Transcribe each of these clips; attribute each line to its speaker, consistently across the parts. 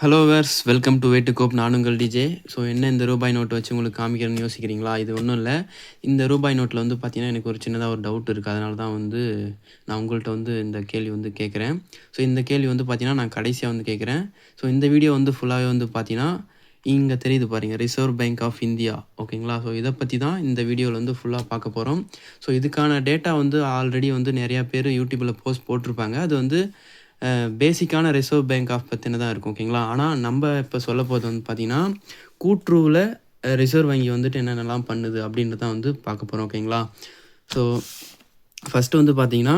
Speaker 1: Hello viewers welcome to way to cope. நான் உங்கள் DJ. So என்ன இந்த ரூபாய் நோட்டு வச்சு உங்களுக்கு காமிக்கிறேன்னு யோசிக்கிறீங்களா? இது ஒன்றும் இல்லை. இந்த ரூபாய் நோட்டில் வந்து பார்த்தீங்கன்னா எனக்கு ஒரு சின்னதாக ஒரு டவுட் இருக்குது. அதனால தான் வந்து நான் உங்கள்கிட்ட வந்து இந்த கேள்வி வந்து கேட்குறேன். ஸோ இந்த கேள்வி வந்து பார்த்தீங்கன்னா நான் கடைசியாக வந்து கேட்குறேன். ஸோ இந்த வீடியோ வந்து ஃபுல்லாகவே வந்து பார்த்தீங்கன்னா இங்கே தெரியுது பாருங்கள், ரிசர்வ் பேங்க் ஆஃப் இந்தியா. ஓகேங்களா? ஸோ இதை பற்றி தான் இந்த வீடியோவில் வந்து ஃபுல்லாக பார்க்க போகிறோம். ஸோ இதுக்கான டேட்டா வந்து ஆல்ரெடி வந்து நிறையா பேர் யூடியூப்பில் போஸ்ட் போட்டிருப்பாங்க. அது வந்து பேசிக்கான ரிசர்வ் பேங்க் ஆஃப் பற்றினதாக இருக்கும். ஓகேங்களா? ஆனால் நம்ம இப்போ சொல்ல போகிறது வந்து பார்த்திங்கன்னா கூட்டுறவில் ரிசர்வ் வங்கி வந்துட்டு என்னென்னலாம் பண்ணுது அப்படின்றத வந்து பார்க்க போகிறோம். ஓகேங்களா? ஸோ ஃபஸ்ட்டு வந்து பார்த்திங்கன்னா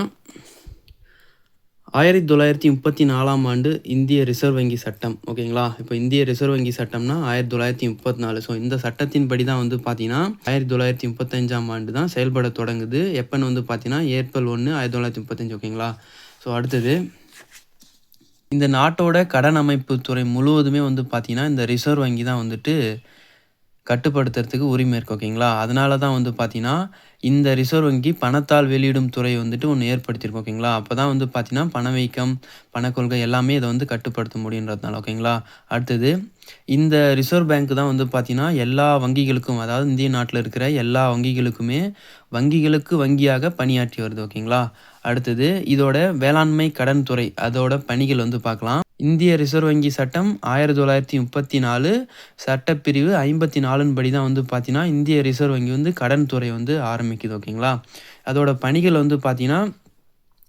Speaker 1: 1934ஆம் ஆண்டு இந்திய ரிசர்வ் வங்கி சட்டம். ஓகேங்களா? இப்போ இந்திய ரிசர்வ் வங்கி சட்டம்னா 1934. ஸோ இந்த சட்டத்தின்படி தான் வந்து பார்த்தீங்கன்னா 1935ஆம் ஆண்டு தான் செயல்பட தொடங்குது. எப்போன்னு வந்து பார்த்தீங்கன்னா ஏப்ரல் 1, 1935. ஓகேங்களா? ஸோ அடுத்தது இந்த நாட்டோட கடன் அமைப்பு துறை முழுவதுமே வந்து பார்த்திங்கன்னா இந்த ரிசர்வ் வங்கி தான் வந்துட்டு கட்டுப்படுத்துறதுக்கு உரிமை இருக்குது. ஓகேங்களா? அதனால தான் வந்து பார்த்திங்கன்னா இந்த ரிசர்வ் வங்கி பணத்தால் வெளியிடும் துறை வந்துட்டு ஒன்று ஏற்படுத்தியிருக்கோம். ஓகேங்களா? அப்போ தான் வந்து பார்த்திங்கன்னா பணவீக்கம், பணக்கொள்கை எல்லாமே இதை வந்து கட்டுப்படுத்த முடியுன்றதுனால. ஓகேங்களா? அடுத்தது இந்த ரிசர்வ் பேங்க் தான் வந்து பார்த்திங்கன்னா எல்லா வங்கிகளுக்கும், அதாவது இந்திய நாட்டில் இருக்கிற எல்லா வங்கிகளுக்குமே வங்கிகளுக்கு வங்கியாக பணியாற்றி வருது. ஓகேங்களா? அடுத்தது இதோட வேளாண்மை கடன் துறை அதோட பணிகள் வந்து பார்க்கலாம். இந்திய ரிசர்வ் வங்கி சட்டம் 1934 சட்டப்பிரிவு 54 படி தான் வந்து பார்த்தீங்கன்னா இந்திய ரிசர்வ் வங்கி வந்து கடன் துறை வந்து ஆரம்பிக்குது. ஓகேங்களா? அதோட பணிகள் வந்து பார்த்தீங்கன்னா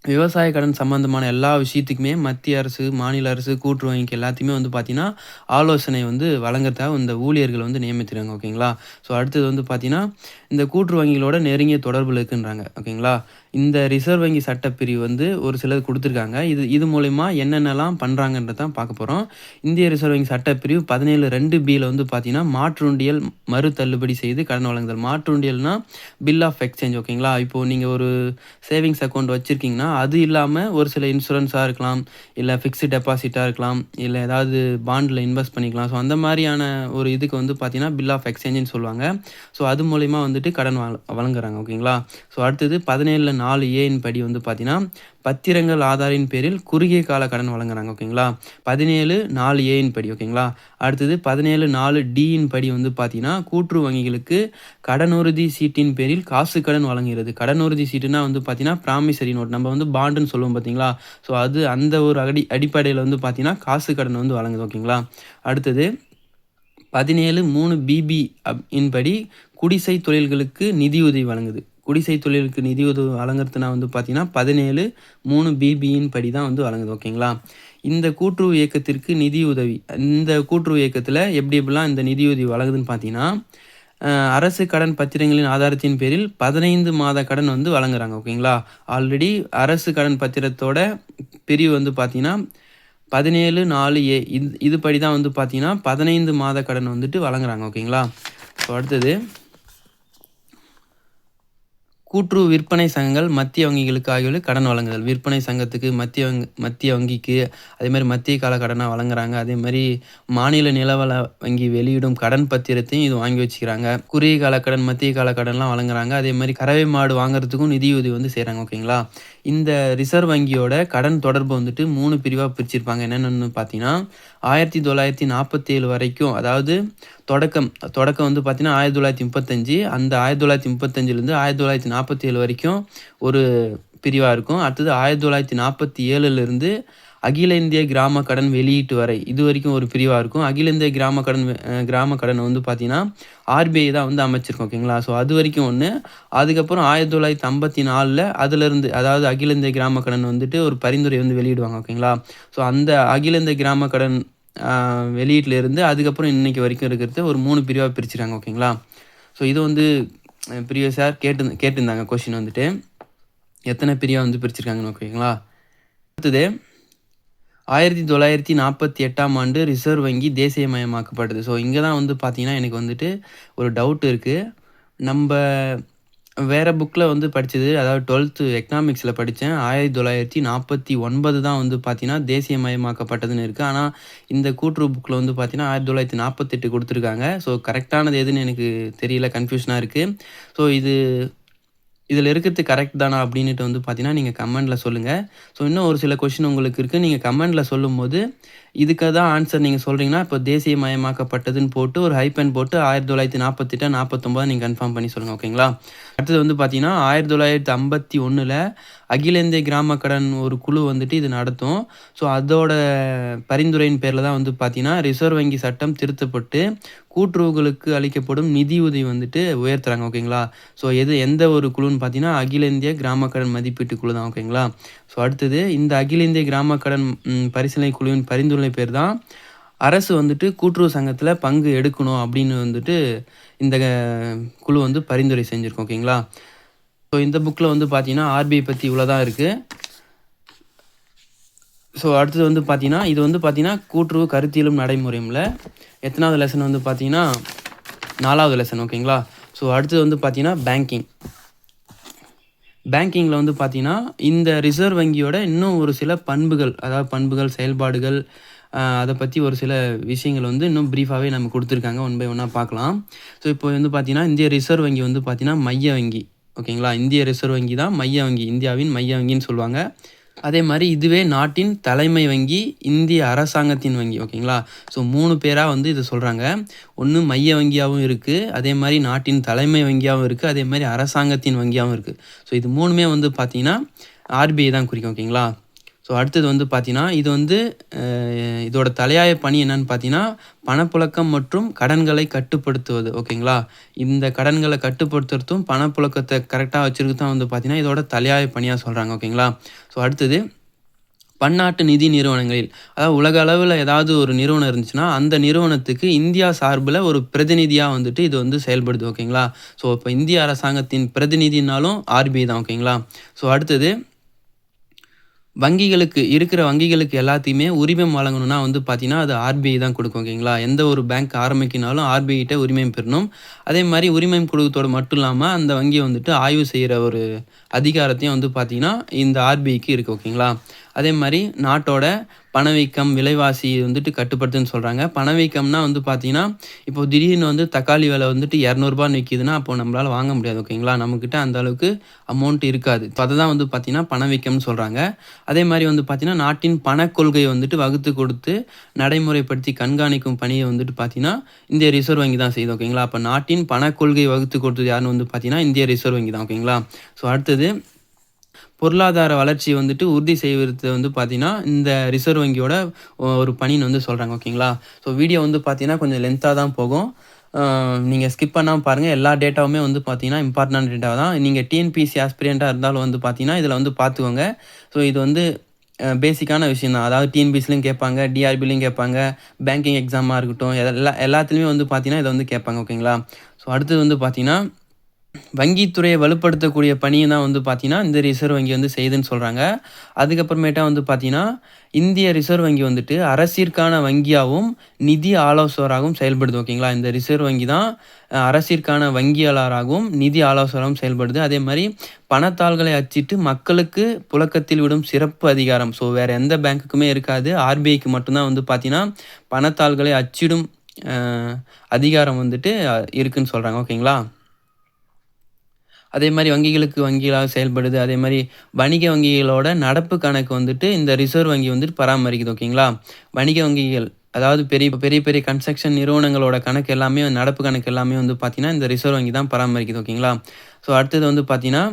Speaker 1: விவசாய கடன் சம்மந்தமான எல்லா விஷயத்துக்குமே மத்திய அரசு, மாநில அரசு, கூட்டுறவு வங்கிக்கு எல்லாத்தையுமே வந்து பார்த்திங்கன்னா ஆலோசனை வந்து வழங்குறதுக்காக இந்த ஊழியர்கள் வந்து நியமித்துறாங்க. ஓகேங்களா? ஸோ அடுத்தது வந்து பார்த்திங்கன்னா இந்த கூட்டுறவு வங்கிகளோட நெருங்கிய தொடர்பில் இருக்குன்றாங்க. ஓகேங்களா? இந்த ரிசர்வ் வங்கி சட்டப்பிரிவு வந்து ஒரு சிலர் கொடுத்துருக்காங்க. இது மூலயமா என்னென்னலாம் பண்ணுறாங்கன்றத தான் பார்க்க போகிறோம். இந்திய ரிசர்வ் வங்கி சட்டப்பிரிவு 17(2)(b)ல வந்து பார்த்திங்கன்னா மாற்றுண்டியல் மறு தள்ளுபடி செய்து கடன் வழங்குதல். மாற்றுண்டியல்னா பில் ஆஃப் எக்ஸ்சேஞ்ச். ஓகேங்களா? இப்போது நீங்கள் ஒரு சேவிங்ஸ் அக்கௌண்ட் வச்சுருக்கீங்கன்னா அது இல்லாமல் ஒரு சில இன்சூரன்ஸாக இருக்கலாம், இல்லை ஃபிக்ஸ்டு டெபாசிட்டாக இருக்கலாம், இல்லை ஏதாவது பாண்டில் இன்வெஸ்ட் பண்ணிக்கலாம். ஸோ அந்த மாதிரியான ஒரு இதுக்கு வந்து பார்த்திங்கன்னா பில் ஆஃப் எக்ஸ்சேஞ்சுன்னு சொல்லுவாங்க. ஸோ அது மூலிமா வந்துட்டு கடன் வழங்குறாங்க. ஓகேங்களா? ஸோ அடுத்தது 17(4)(a) படி வந்து பார்த்திங்கன்னா பத்திரங்கள் ஆதாரின் பேரில் குறுகிய கால கடன் வழங்குறாங்க. ஓகேங்களா? 17(4)(a) படி. ஓகேங்களா? அடுத்தது 17(4)(d) படி வந்து பார்த்தீங்கன்னா கூட்டுறவு வங்கிகளுக்கு கடனுறுதி சீட்டின் பேரில் காசு கடன் வழங்குகிறது. கடனுறுதி சீட்டுனா வந்து பார்த்தீங்கன்னா ப்ராமிசரி நோட், நம்ம வந்து பாண்டுன்னு சொல்லுவோம் பார்த்தீங்களா? ஸோ அது அந்த ஒரு அடிப்படையில் வந்து பார்த்தீங்கன்னா காசு கடன் வந்து வழங்குது. ஓகேங்களா? அடுத்தது 17(3)(b)(b) படி குடிசை தொழில்களுக்கு நிதியுதவி வழங்குது. குடிசை தொழிலுக்கு நிதியுதவி வழங்குறதுனா வந்து பார்த்தீங்கன்னா 17(3)(b)(b) படி தான் வந்து வழங்குது. ஓகேங்களா? இந்த கூட்டுறவு இயக்கத்திற்கு நிதியுதவி, இந்த கூட்டுறவு இயக்கத்தில் எப்படிலாம் இந்த நிதியுதவி வழங்குதுன்னு பார்த்தீங்கன்னா அரசு கடன் பத்திரங்களின் ஆதாரத்தின் பேரில் 15 மாத கடன் வந்து வழங்குறாங்க. ஓகேங்களா? ஆல்ரெடி அரசு கடன் பத்திரத்தோட பிரிவு வந்து பார்த்தீங்கன்னா 17(4)(a) இது படி தான் வந்து பார்த்தீங்கன்னா 15 மாத கடன் வந்துட்டு வழங்குறாங்க. ஓகேங்களா? ஸோ அடுத்தது கூட்டுறவு விற்பனை சங்கங்கள் மத்திய வங்கிகளுக்கு ஆகியோருக்கு கடன் வழங்குதல். விற்பனை சங்கத்துக்கு, மத்திய வங்கிக்கு, அதேமாதிரி மத்திய கால கடனாக வழங்குறாங்க. அதேமாதிரி மாநில நிலவள வங்கி வெளியிடும் கடன் பத்திரத்தையும் இது வாங்கி வச்சுக்கிறாங்க. குறுகிய கால கடன், மத்திய கால கடன்லாம் வழங்குறாங்க. அதேமாதிரி கறவை மாடு வாங்குறதுக்கும் நிதியுதவி வந்து செய்கிறாங்க. ஓகேங்களா? இந்த ரிசர்வ் வங்கியோட கடன் தொடர்பு வந்துட்டு 3 பிரிவாக பிரிச்சிருப்பாங்க. என்னென்னு பார்த்தீங்கன்னா 1947 வரைக்கும், அதாவது தொடக்கம் வந்து பார்த்தீங்கன்னா 1935. அந்த 1935லேருந்து 1947 வரைக்கும் ஒரு பிரிவாக இருக்கும். அடுத்தது 1947லேருந்து அகில இந்திய கிராம கடன் வெளியீட்டு வரை இது வரைக்கும் ஒரு பிரிவாக இருக்கும். அகில இந்திய கிராம கடன் வந்து பார்த்தீங்கன்னா ஆர்பிஐ தான் வந்து அமைச்சிருக்கோம். ஓகேங்களா? ஸோ அது வரைக்கும் ஒன்று. அதுக்கப்புறம் 1954ல் அதிலிருந்து, அதாவது அகில இந்திய கிராம கடன் வந்துட்டு ஒரு பரிந்துரை வந்து வெளியிடுவாங்க. ஓகேங்களா? ஸோ அந்த அகில இந்திய கிராம கடன் வெளியீட்டிலேருந்து அதுக்கப்புறம் இன்றைக்கி வரைக்கும் இருக்கிறது ஒரு 3 பிரிவாக பிரிச்சுறாங்க. ஓகேங்களா? ஸோ இது வந்து ப்ரீவியஸாக கேட்டிருந்தாங்க கொஷின் வந்துட்டு எத்தனை பிரிவாக வந்து பிரிச்சிருக்காங்கன்னு. ஓகேங்களா? அடுத்தது 1948ஆம் ஆண்டு ரிசர்வ் வங்கி தேசியமயமாக்கப்பட்டது. ஸோ இங்கே தான் வந்து பார்த்தீங்கன்னா எனக்கு வந்துட்டு ஒரு டவுட் இருக்குது. நம்ம வேறு புக்கில் வந்து படித்தது, அதாவது 12th எக்கனாமிக்ஸில் படித்தேன். 1949 தான் வந்து பார்த்தீங்கன்னா தேசியமயமாக்கப்பட்டதுன்னு இருக்குது. ஆனால் இந்த கூட்டுறவு புக்கில் வந்து பார்த்தீங்கன்னா 1948 கொடுத்துருக்காங்க. ஸோ கரெக்டானது எதுன்னு எனக்கு தெரியல, கன்ஃபியூஷனாக இருக்குது. ஸோ இது இதில இருக்கிறது கரெக்ட் தானா அப்படின்னுட்டு வந்து பார்த்தீங்கன்னா, நீங்க கமெண்ட்ல சொல்லுங்க. ஸோ இன்னும் ஒரு சில கொஸ்டின் உங்களுக்கு இருக்கு. நீங்க கமெண்ட்ல சொல்லும்போது, இதுக்கு தான் ஆன்சர் நீங்க சொல்றீங்கன்னா, இப்போ தேசியமயமாக்கப்பட்டதுன்னு போட்டு ஒரு ஹைப்பன் போட்டு 1948 49 நீங்க கன்ஃபார்ம் பண்ணி சொல்லுங்க. ஓகேங்களா? அடுத்தது வந்து பார்த்தீங்கன்னா, 1951ல அகில இந்திய கிராம கடன் ஒரு குழு வந்துட்டு இது நடத்தும். ஸோ அதோட பரிந்துரையின் பேர்ல தான் வந்து பார்த்தீங்கன்னா, ரிசர்வ் வங்கி சட்டம் திருத்தப்பட்டு, கூட்டுறவுகளுக்கு அளிக்கப்படும் நிதியுதவி வந்துட்டு உயர்த்துறாங்க. ஓகேங்களா? ஸோ எந்த ஒரு குழுன்னு பார்த்தீங்கன்னா, அகில இந்திய கிராம கடன் மதிப்பீட்டு குழு தான். ஓகேங்களா? ஸோ அடுத்தது இந்த அகில இந்திய கிராம கடன் பரிசீலனை குழுவின் பரிந்துரை பேர் தான், அரசு வந்துட்டு கூட்டுறவு சங்கத்தில பங்கு எடுக்கணும் அப்படின்னு வந்துட்டு இந்த குழு வந்து பரிந்துரை செஞ்சிருக்கும். ஓகேங்களா? ஸோ இந்த புக்ல வந்து பார்த்தீங்கன்னா, ஆர்பிஐ பத்தி இவ்வளோ தான் இருக்கு. ஸோ அடுத்தது வந்து பார்த்தீங்கன்னா, இது வந்து பார்த்தீங்கன்னா, கூட்டுறவு கருத்தியலும் நடைமுறையும்ல எத்தனாவது லெசன் வந்து பார்த்தீங்கன்னா, 4வது லெசன். ஓகேங்களா? ஸோ அடுத்தது வந்து பார்த்தீங்கன்னா, பேங்கிங். பேங்கிங்கில வந்து பார்த்தீங்கன்னா, இந்த ரிசர்வ் வங்கியோட இன்னும் ஒரு சில பண்புகள், அதாவது பண்புகள், செயல்பாடுகள், அத பத்தி ஒரு சில விஷயங்கள் வந்து இன்னும் பிரீஃபாவே நமக்கு குடுத்துருக்காங்க. ஒன் பை ஒன்னா பார்க்கலாம். ஸோ இப்போ வந்து பார்த்தீங்கன்னா, இந்திய ரிசர்வ் வங்கி வந்து பார்த்தீங்கன்னா, மைய வங்கி. ஓகேங்களா? இந்திய ரிசர்வ் வங்கி தான் மைய வங்கி. இந்தியாவின் மைய வங்கின்னு சொல்லுவாங்க. அதே மாரி இதுவே நாட்டின் தலைமை வங்கி, இந்திய அரசாங்கத்தின் வங்கி. ஓகேங்களா? ஸோ 3 பேரா வந்து இத சொல்றாங்க. ஒண்ணு மைய வங்கியாவும் இருக்கு. அதே மாரி நாட்டின் தலைமை வங்கியாவும் இருக்கு. அதே மாரி அரசாங்கத்தின் வங்கியாவும் இருக்கு. ஸோ இது 3மே வந்து பார்த்தீங்கன்னா, ஆர்பிஐ தான் குறிக்கும். ஓகேங்களா? ஸோ அடுத்தது வந்து பார்த்தீங்கன்னா, இது வந்து இதோட தலையாய பணி என்னன்னு பார்த்தீங்கன்னா, பணப்புழக்கம் மற்றும் கடன்களை கட்டுப்படுத்துவது. ஓகேங்களா? இந்த கடன்கள கட்டுப்படுத்துறதும், பணப்புழக்கத்த கரெக்ட்டா வச்சிருக்கிறது தான் வந்து பார்த்தீங்கன்னா, இதோட தலையாய பணியா சொல்றாங்க. ஓகேங்களா? ஸோ அடுத்தது பன்னாட்டு நிதி நிறுவனங்களில், அதாவது உலக அளவுல ஏதாவது ஒரு நிறுவனம் இருந்துச்சுன்னா, அந்த நிறுவனத்துக்கு இந்தியா சார்புல ஒரு பிரதிநிதியா வந்துட்டு இது வந்து செயல்படுது. ஓகேங்களா? ஸோ இப்ப இந்திய அரசாங்கத்தின் பிரதிநிதினாலும் ஆர்பிஐ தான். ஓகேங்களா? ஸோ அடுத்தது இருக்கிற வங்கிகளுக்கு எல்லாத்தையுமே உரிமம் வழங்கணும்னா வந்து பார்த்தீங்கன்னா, அது ஆர்பிஐ தான் குடுக்கும். ஓகேங்களா? எந்த ஒரு பேங்க் ஆரம்பிக்கனாலும் ஆர்பிஐ கிட்ட உரிமம் பெறணும். அதே மாரி உரிமம் குடுக்கத்தோட மட்டும் இல்லாம, அந்த வங்கிய வந்துட்டு ஆய்வு செய்ற ஒரு அதிகாரத்தையும் வந்து பார்த்தீங்கன்னா, இந்த ஆர்பிஐக்கு இருக்கு. ஓகேங்களா? அதே மாரி நாட்டோட பணவீக்கம், விலைவாசி வந்துட்டு கட்டுப்படுத்துன்னு சொல்றாங்க. பணவீக்கம்னா வந்து பார்த்தீங்கன்னா, இப்போ திடீர்னு வந்து தக்காளி விலை வந்துட்டு ரூ. 200ன்னு விக்குதுன்னா, அப்போ நம்மளால வாங்க முடியாது. ஓகேங்களா? நம்மகிட்ட அந்த அளவுக்கு அமௌண்ட் இருக்காது. இப்ப அததான் வந்து பார்த்தீங்கன்னா, பணவீக்கம்னு சொல்றாங்க. அதே மாரி வந்து பார்த்தீங்கன்னா, நாட்டின் பணக் கொள்கைய வந்துட்டு வகுத்து கொடுத்து, நடைமுறைப்படுத்தி கண்காணிக்கும் பணிய வந்துட்டு பார்த்தீங்கன்னா, இந்திய ரிசர்வ் வங்கி தான் செய்யுது. ஓகேங்களா? அப்ப நாட்டின் பணக் கொள்கையை வகுத்து கொடுத்தது யாருன்னு வந்து பார்த்தீங்கன்னா, இந்திய ரிசர்வ் வங்கி தான். ஓகேங்களா? ஸோ அடுத்தது பொருளாதார வளர்ச்சிய வந்துட்டு உறுதி செய்வது வந்து பார்த்தீங்கன்னா, இந்த ரிசர்வ் வங்கியோட ஒரு பணின்னு வந்து சொல்றாங்க. ஓகேங்களா? ஸோ வீடியோ வந்து பார்த்தீங்கன்னா, கொஞ்சம் லென்த்தா தான் போகும். நீங்க ஸ்கிப் பண்ணாம பாருங்க. எல்லா டேட்டாவுமே வந்து பார்த்தீங்கன்னா, இம்பார்ட்டன்ட் டேட்டா தான். நீங்க டிஎன்பிஎஸ்சி ஆஸ்பிரியன்ட்டா இருந்தாலும் வந்து பார்த்தீங்கன்னா, இதில வந்து பார்த்துக்கோங்க. ஸோ இது வந்து பேசிக்கான விஷயம் தான். அதாவது டிஎன்பிஎஸ்சிலயும் கேட்பாங்க, டிஆர்பிலயும் கேட்பாங்க, பேங்கிங் எக்ஸாமா இருக்கட்டும், எல்லாத்துலயுமே வந்து பார்த்தீங்கன்னா, இத வந்து கேட்பாங்க. ஓகேங்களா? ஸோ அடுத்தது வந்து பார்த்தீங்கன்னா, வங்கித்துறையை வலுப்படுத்தக்கூடிய பணியும் தான் வந்து பார்த்தீங்கன்னா, இந்த ரிசர்வ் வங்கி வந்து செய்யுதுன்னு சொல்றாங்க. அதுக்கப்புறமேட்டா வந்து பார்த்தீங்கன்னா, இந்திய ரிசர்வ் வங்கி வந்துட்டு அரசிற்கான வங்கியாவும், நிதி ஆலோசகராகவும் செயல்படுது. ஓகேங்களா? இந்த ரிசர்வ் வங்கி தான் அரசிற்கான வங்கியாளராகவும், நிதி ஆலோசகராகவும் செயல்படுது. அதே மாரி பணத்தாள்களை அச்சிட்டு மக்களுக்கு புழக்கத்தில் விடும் சிறப்பு அதிகாரம். ஸோ வேற எந்த பேங்க்குக்குமே இருக்காது. ஆர்பிஐக்கு மட்டும் தான் வந்து பார்த்தீங்கன்னா, பணத்தாள்களை அச்சிடும் அ அதிகாரம் வந்துட்டு இருக்குன்னு சொல்றாங்க. ஓகேங்களா? அதே மாரி வங்கிகளுக்கு வங்கிகளாக செயல்படுது. அதே மாரி வணிக வங்கிகளோட நடப்பு கணக்கு வந்துட்டு இந்த ரிசர்வ் வங்கி வந்துட்டு பராமரிக்குது. ஓகேங்களா? வணிக வங்கிகள், அதாவது பெரிய பெரிய பெரிய கன்ஸ்ட்ரக்ஷன் நிறுவனங்களோட கணக்கு எல்லாமே நடப்பு கணக்கு எல்லாமே வந்து பார்த்தீங்கன்னா, இந்த ரிசர்வ் வங்கி தான் பராமரிக்குது. ஓகேங்களா? ஸோ அடுத்தது வந்து பார்த்தீங்கன்னா,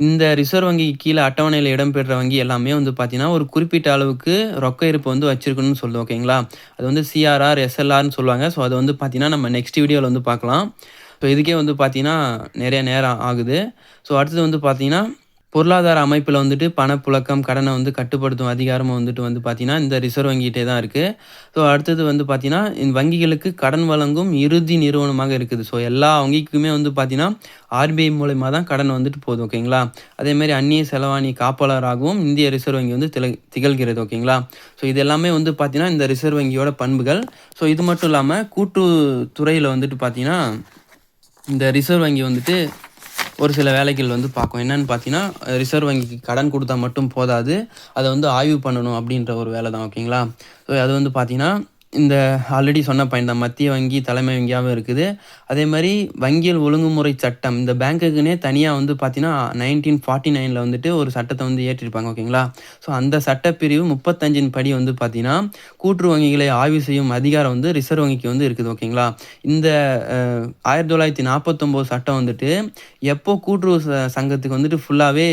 Speaker 1: இந்த ரிசர்வ் வங்கிக்கு கீழ அட்டவணையில இடம்பெற்ற வங்கி எல்லாமே வந்து பார்த்தீங்கன்னா, ஒரு குறிப்பிட்ட அளவுக்கு ரொக்க இருப்பு வந்து வச்சிருக்கணும்னு சொல்லுது. ஓகேங்களா? அது வந்து சிஆர்ஆர், எஸ்எல்ஆர்ன்னு சொல்லுவாங்க. ஸோ அது வந்து பார்த்தீங்கன்னா, நம்ம நெக்ஸ்ட் வீடியோல வந்து பார்க்கலாம். ஸோ இதுக்கே வந்து பார்த்தீங்கன்னா, நிறைய நேரம் ஆகுது. ஸோ அடுத்தது வந்து பார்த்தீங்கன்னா, பொருளாதார அமைப்பில வந்துட்டு பணப்புழக்கம், கடன வந்து கட்டுப்படுத்தும் அதிகாரமும் வந்துட்டு வந்து பார்த்தீங்கன்னா, இந்த ரிசர்வ் வங்கிகிட்டே தான் இருக்கு. ஸோ அடுத்தது வந்து பார்த்தீங்கன்னா, இந்த வங்கிகளுக்கு கடன் வழங்கும் இறுதி நிறுவனமாக இருக்குது. ஸோ எல்லா வங்கிக்குமே வந்து பார்த்தீங்கன்னா, ஆர்பிஐ மூலியமா தான் கடன் வந்துட்டு போகுது. ஓகேங்களா? அதேமாரி அந்நிய செலவாணி காப்பாளராகவும் இந்திய ரிசர்வ் வங்கி வந்து திகழ்கிறது. ஓகேங்களா? ஸோ இது எல்லாமே வந்து பார்த்தீங்கன்னா, இந்த ரிசர்வ் வங்கியோட பண்புகள். ஸோ இது மட்டும் இல்லாம கூட்டுத்துறையில வந்துட்டு பார்த்தீங்கன்னா, இந்த ரிசர்வ் வங்கி வந்துட்டு ஒரு சில வேலைகள் வந்து பார்க்கும். என்னன்னு பார்த்தீங்கன்னா, ரிசர்வ் வங்கிக்கு கடன் குடுத்தா மட்டும் போதாது. அத வந்து ஆய்வு பண்ணணும் அப்படின்ற ஒரு வேலை தான். ஓகேங்களா? ஸோ அது வந்து பார்த்தீங்கன்னா, இந்த ஆல்ரெடி சொன்ன பாயிண்ட் தான். மத்திய வங்கி தலைமை வங்கியாவும் இருக்குது. அதே மாரி வங்கியல் ஒழுங்குமுறை சட்டம் இந்த பேங்க்குக்குன்னே தனியா வந்து பார்த்தீங்கன்னா, 1949ல வந்துட்டு ஒரு சட்டத்த வந்து இயற்றியிருப்பாங்க. ஓகேங்களா? ஸோ அந்த சட்டப்பிரிவு 35ன் படி வந்து பார்த்தீங்கன்னா, கூட்டுறவு வங்கிகளை ஆய்வு செய்யும் அதிகாரம் வந்து ரிசர்வ் வங்கிக்கு வந்து இருக்குது. ஓகேங்களா? இந்த அ 1949 சட்டம் வந்துட்டு எப்போ கூட்டுறவு சங்கத்துக்கு வந்துட்டு ஃபுல்லாவே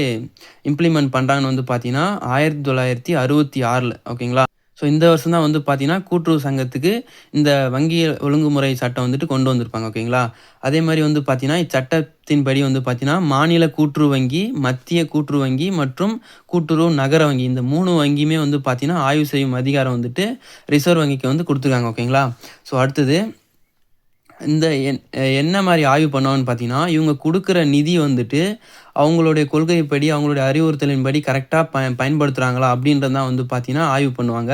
Speaker 1: இம்ப்ளிமெண்ட் பண்றாங்கன்னு வந்து பார்த்தீங்கன்னா, 1966ல ஓகேங்களா? ஸோ இந்த வருஷம் தான் வந்து பார்த்தீங்கன்னா, கூட்டுறவு சங்கத்துக்கு இந்த வங்கி ஒழுங்குமுறை சட்டம் வந்துட்டு கொண்டு வந்திருப்பாங்க. ஓகேங்களா? அதே மாரி வந்து பார்த்தீங்கன்னா, இச்சட்டத்தின்படி வந்து பார்த்தீங்கன்னா, மாநில கூட்டுறவு வங்கி, மத்திய கூட்டுறவு வங்கி மற்றும் கூட்டுறவு நகர வங்கி இந்த 3 வங்கியுமே வந்து பார்த்தீங்கன்னா, ஆய்வு செய்யும் அதிகாரம் வந்துட்டு ரிசர்வ் வங்கிக்கு வந்து குடுத்துருக்காங்க. ஓகேங்களா? ஸோ அடுத்தது இந்த என்ன மாரி ஆய்வு பண்ணுவாங்கன்னு பார்த்தீங்கன்னா, இவங்க குடுக்குற நிதி வந்துட்டு, அவங்களுடைய கொள்கைப்படி, அவங்களுடைய அறிவுறுத்தலின்படி கரெக்ட்டா பயன்படுத்துறாங்களா? அப்படின்றது தான் வந்து பார்த்தீங்கன்னா, ஆய்வு பண்ணுவாங்க.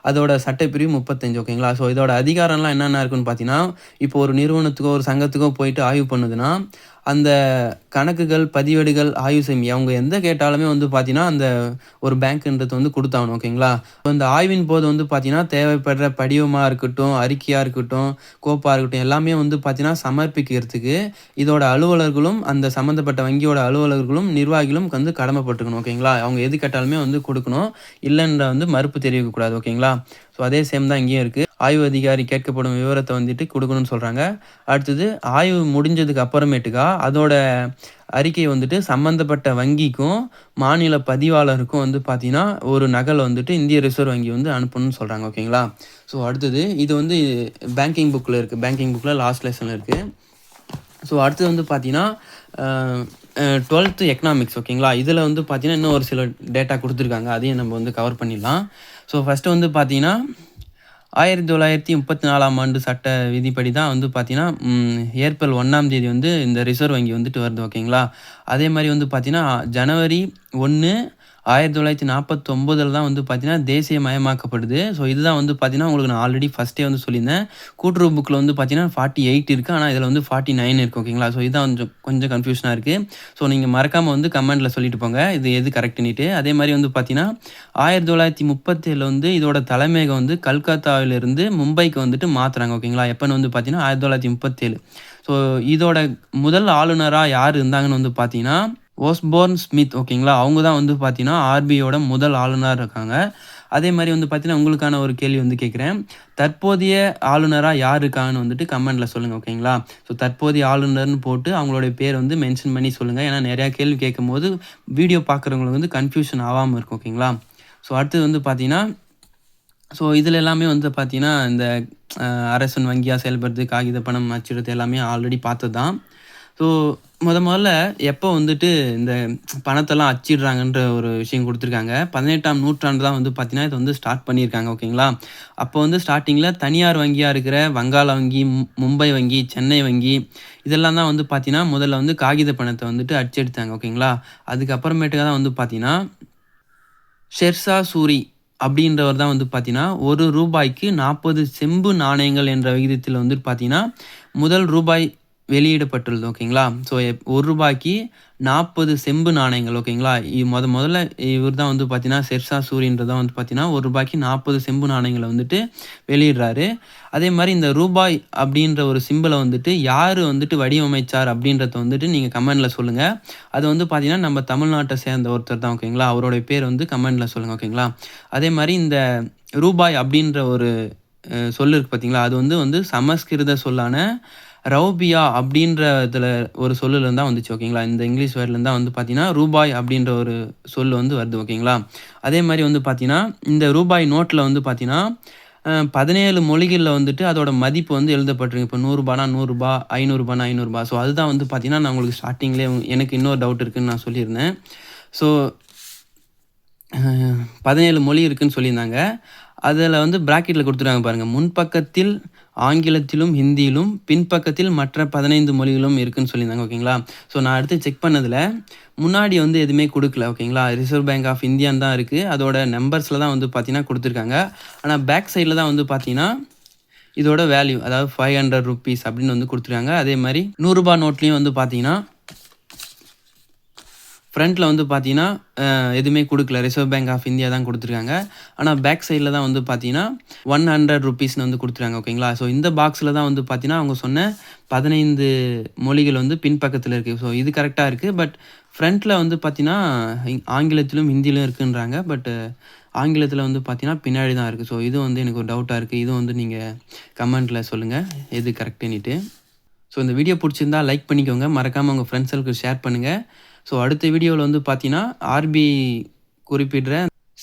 Speaker 1: அதோட சட்டப்பிரிவு 35 ஓகேங்களா? ஸோ இதோட அதிகாரம்லாம் என்னென்ன இருக்குன்னு பார்த்தீங்கன்னா, இப்போ ஒரு நிறுவனத்துக்கோ, ஒரு சங்கத்துக்கோ போயிட்டு ஆய்வு பண்ணுதுன்னா, அந்த கணக்குகள், பதிவேடுகள் ஆய்வு செய்யும். அவங்க எந்த கேட்டாலுமே வந்து பார்த்தீங்கன்னா, அந்த ஒரு பேங்க்ன்றது வந்து குடுத்தாகணும். ஓகேங்களா? இந்த ஆய்வின் போது வந்து பார்த்தீங்கன்னா, தேவைப்படுற படிவமா இருக்கட்டும், அறிக்கையா இருக்கட்டும், கோப்பா இருக்கட்டும், எல்லாமே வந்து பார்த்தீங்கன்னா, சமர்ப்பிக்கிறதுக்கு இதோட அலுவலர்களும், அந்த சம்மந்தப்பட்ட வங்கியோட அலுவலர்களும், நிர்வாகிகளும் வந்து கடமைப்பட்டுக்கணும். ஓகேங்களா? அவங்க எது கேட்டாலுமே வந்து குடுக்கணும். இல்லன்ற வந்து மறுப்பு தெரிவிக்கக்கூடாது. ஓகேங்களா? ஸோ அதே சேம் தான் இங்கேயும் இருக்கு. ஆய்வு அதிகாரி கேட்கப்படும் விவரத்த வந்துட்டு குடுக்கணும்னு சொல்றாங்க. அடுத்தது ஆய்வு முடிஞ்சதுக்கு அப்புறமேட்டுக்கா, அதோட அறிக்கை வந்துட்டு சம்மந்தப்பட்ட வங்கிக்கும், மாநில பதிவாளருக்கும் வந்து பார்த்தீங்கன்னா, ஒரு நகல் வந்துட்டு இந்திய ரிசர்வ் வங்கி வந்து அனுப்பணும்னு சொல்றாங்க. ஓகேங்களா? ஸோ அடுத்தது இது வந்து பேங்கிங் புக்ல இருக்கு. பேங்கிங் புக்ல லாஸ்ட் லெசன்ல இருக்கு. ஸோ அடுத்தது வந்து பார்த்தீங்கன்னா, அ அ 12த் எக்கனாமிக்ஸ் ஓகேங்களா? இதில வந்து பார்த்தீங்கன்னா, இன்னும் ஒரு சில டேட்டா குடுத்துருக்காங்க. அதையும் நம்ம வந்து கவர் பண்ணிடலாம். ஸோ ஃபர்ஸ்ட்டு வந்து பார்த்தீங்கன்னா 1934ஆம் ஆண்டு சட்ட விதிப்படி தான் வந்து பார்த்தீங்கன்னா, ஏப்ரல் 1ஆம் தேதி வந்து இந்த ரிசர்வ் வங்கி வந்துட்டு வருது ஓகேங்களா? அதே மாரி வந்து பார்த்தீங்கன்னா, ஜனவரி 1 1949ல தான் வந்து பார்த்தீங்கன்னா, தேசியமயமாக்கப்படுது. ஸோ இதுதான் வந்து பார்த்தீங்கன்னா, உங்களுக்கு நான் ஆல்ரெடி ஃபர்ஸ்ட்டே வந்து சொல்லியிருந்தேன். கூட்டுறவு புக்ல வந்து பார்த்தீங்கன்னா 48 இருக்கு. ஆனா இதில வந்து 49 இருக்கு ஓகேங்களா? ஸோ இதான் கொஞ்சம் கொஞ்சம் கன்ஃப்யூஷனா இருக்கு. ஸோ நீங்க மறக்காம வந்து கமெண்ட்ல சொல்லிட்டு போங்க. இது எது கரெக்ட்டுன்னிட்டு. அதே மாரி வந்து பார்த்தீங்கன்னா, 1937ல வந்து இதோட தலைமையகம் வந்து கல்கத்தாவிலிருந்து மும்பைக்கு வந்துட்டு மாத்துறாங்க ஓகேங்களா? எப்பன்னு வந்து பார்த்தீங்கன்னா, 1937. ஸோ இதோட முதல் ஆளுநரா யார் இருந்தாங்கன்னு வந்து பார்த்தீங்கன்னா, ஓஸ்போர்ன் ஸ்மித் ஓகேங்களா? அவங்க தான் வந்து பார்த்தீங்கன்னா, ஆர்பிஐயோட முதல் ஆளுநரா இருக்காங்க. அதே மாரி வந்து பார்த்தீங்கன்னா, உங்களுக்கான ஒரு கேள்வி வந்து கேட்கிறேன். தற்போதைய ஆளுநரா யார் இருக்காங்கன்னு வந்துட்டு கமெண்ட்ல சொல்லுங்க ஓகேங்களா? ஸோ தற்போதைய ஆளுநர்ன்னு போட்டு அவங்களுடைய பேர் வந்து மென்ஷன் பண்ணி சொல்லுங்க. ஏன்னா நெறையா கேள்வி கேட்கும்போது, வீடியோ பார்க்குறவங்களுக்கு வந்து கன்ஃப்யூஷன் ஆவாம இருக்கும் ஓகேங்களா? ஸோ அடுத்தது வந்து பார்த்தீங்கன்னா, ஸோ இதில எல்லாமே வந்து பார்த்தீங்கன்னா, இந்த அ அரசன் வங்கியா செயல்படுறது, காகித பணம் அச்சிடுறது எல்லாமே ஆல்ரெடி பார்த்தது தான். ஸோ மொதல்ல எப்போ வந்துட்டு இந்த பணத்தெல்லாம் அச்சிடுறாங்கன்ற ஒரு விஷயம் குடுத்துருக்காங்க. 18ஆம் நூற்றாண்டு தான் வந்து பார்த்தீங்கன்னா, இத வந்து ஸ்டார்ட் பண்ணியிருக்காங்க ஓகேங்களா? அப்போ வந்து ஸ்டார்ட்டிங்கில தனியார் வங்கியா இருக்கிற வங்காள வங்கி, மும்பை வங்கி, சென்னை வங்கி இதெல்லாம் தான் வந்து பார்த்தீங்கன்னா, முதல்ல வந்து காகித பணத்த வந்துட்டு அச்சடித்தாங்க ஓகேங்களா? அதுக்கப்புறமேட்டுக்கு தான் வந்து பார்த்தீங்கன்னா ஷெர்ஷா சூரி அப்படின்றவர் தான் வந்து பார்த்தீங்கன்னா, ரூ. 1க்கு 40 செம்பு நாணயங்கள் என்ற விகிதத்தில வந்துட்டு பார்த்தீங்கன்னா, முதல் ரூபாய் வெளியிடப்பட்டுள்ளது ஓகேங்களா? ஸோ ரூ. 1க்கு 40 செம்பு நாணயங்கள் ஓகேங்களா? முதல்ல இவர் தான் வந்து பார்த்தீங்கன்னா, ஷெர்ஷா சூரின்றவர் தான் வந்து பார்த்தீங்கன்னா, ரூ. 1க்கு 40 செம்பு நாணயங்கள வந்துட்டு வெளியிடுறாரு. அதே மாரி இந்த ரூபாய் அப்படின்ற ஒரு சிம்பல வந்துட்டு யாரு வந்துட்டு வடிவமைச்சார் அப்படின்றத வந்துட்டு நீங்க கமெண்ட்ல சொல்லுங்க. அது வந்து பார்த்தீங்கன்னா, நம்ம தமிழ்நாட்ட சேர்ந்த ஒருத்தர் தான் ஓகேங்களா? அவருடைய பேர் வந்து கமெண்ட்ல சொல்லுங்க ஓகேங்களா? அதே மாரி இந்த ரூபாய் அப்படின்ற ஒரு சொல் இருக்கு பார்த்தீங்களா? அது வந்து வந்து சமஸ்கிருத சொல்லான ரௌபியா அப்படின்றதுல ஒரு சொல்லுலருந்து தான் வந்துச்சு ஓகேங்களா? இந்த இங்கிலீஷ் வேர்ட்லேருந்து தான் வந்து பார்த்தீங்கன்னா, ரூபாய் அப்படின்ற ஒரு சொல் வந்து வருது ஓகேங்களா? அதே மாரி வந்து பார்த்தீங்கன்னா, இந்த ரூபாய் நோட்ல வந்து பார்த்தீங்கன்னா, 17 மொழிகள்ல வந்துட்டு அதோட மதிப்பு வந்து எழுதப்பட்டிருக்கு. இப்போ ரூ. 100னா ரூ. 100, ரூ. 500னா ரூ. 500. ஸோ அதுதான் வந்து பார்த்தீங்கன்னா, நான் உங்களுக்கு ஸ்டார்ட்டிங்லேயே எனக்கு இன்னொரு டவுட் இருக்குன்னு நான் சொல்லியிருந்தேன். ஸோ அ 17 மொழி இருக்குன்னு சொல்லியிருந்தாங்க. அதில வந்து பிராக்கெட்ல குடுத்துருக்காங்க பாருங்க. முன்பக்கத்தில் ஆங்கிலத்திலும், ஹிந்தியிலும், பின்பக்கத்தில் மற்ற 15 மொழிகளும் இருக்குன்னு சொல்லியிருந்தாங்க. ஓகேங்களா? ஸோ நான் அடுத்து செக் பண்ணதுல, முன்னாடி வந்து எதுவுமே குடுக்கல. ஓகேங்களா? ரிசர்வ் பேங்க் ஆஃப் இந்தியான்னு தான் இருக்கு. அதோட நம்பர்ஸ்ல தான் வந்து பார்த்தீங்கன்னா குடுத்துருக்காங்க. ஆனா பேக் சைட்ல தான் வந்து பார்த்தீங்கன்னா, இதோட வேல்யூ அதாவது ₹500 அப்படின்னு வந்து குடுத்துருக்காங்க. அதே மாரி ரூ. 100 நோட்லயும் வந்து பார்த்தீங்கன்னா ஃப்ரண்ட்டில் வந்து பார்த்தீங்கன்னா எதுவுமே கொடுக்கல. ரிசர்வ் பேங்க் ஆஃப் இந்தியா தான் கொடுத்துருக்காங்க. ஆனால் பேக் சைடில் தான் வந்து பார்த்தீங்கன்னா ₹100 வந்து கொடுத்துருக்காங்க. ஓகேங்களா? ஸோ இந்த பாக்ஸில் தான் வந்து பார்த்தீங்கன்னா அவங்க சொன்ன 15 மொழிகள் வந்து பின்பக்கத்தில் இருக்குது. ஸோ இது கரெக்டாக இருக்குது. பட் ஃப்ரண்ட்டில் வந்து பார்த்தீங்கன்னா ஆங்கிலத்திலும் ஹிந்தியிலும் இருக்குன்றாங்க. பட் ஆங்கிலத்தில் வந்து பார்த்தீங்கன்னா பின்னாடி தான் இருக்குது. ஸோ இது வந்து எனக்கு ஒரு டவுட்டாக இருக்குது. இதுவும் வந்து நீங்கள் கமெண்ட்டில் சொல்லுங்கள் எது கரெக்டுன்னுட்டு. ஸோ இந்த வீடியோ பிடிச்சிருந்தா லைக் பண்ணிக்கோங்க. மறக்காமல் உங்கள் ஃப்ரெண்ட்ஸுக்கு ஷேர் பண்ணுங்கள். ஸோ அடுத்த வீடியோவில் வந்து பார்த்தீங்கன்னா ஆர்பிஐ குறிப்பிடுற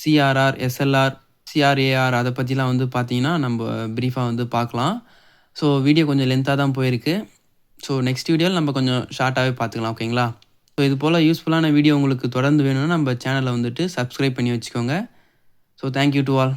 Speaker 1: சிஆர்ஆர், எஸ்எல்ஆர், சிஆர்ஏஆர் அதை பற்றிலாம் வந்து பார்த்தீங்கன்னா நம்ம ப்ரீஃபாக வந்து பார்க்கலாம். ஸோ வீடியோ கொஞ்சம் லென்த்தாக தான் போயிருக்கு. ஸோ நெக்ஸ்ட் வீடியோவில் நம்ம கொஞ்சம் ஷார்ட்டாகவே பார்த்துக்கலாம். ஓகேங்களா? ஸோ இது போல் யூஸ்ஃபுல்லான வீடியோ உங்களுக்கு தொடர்ந்து வேணும்னா நம்ம சேனலை வந்துட்டு சப்ஸ்கிரைப் பண்ணி வச்சுக்கோங்க. So thank you to all.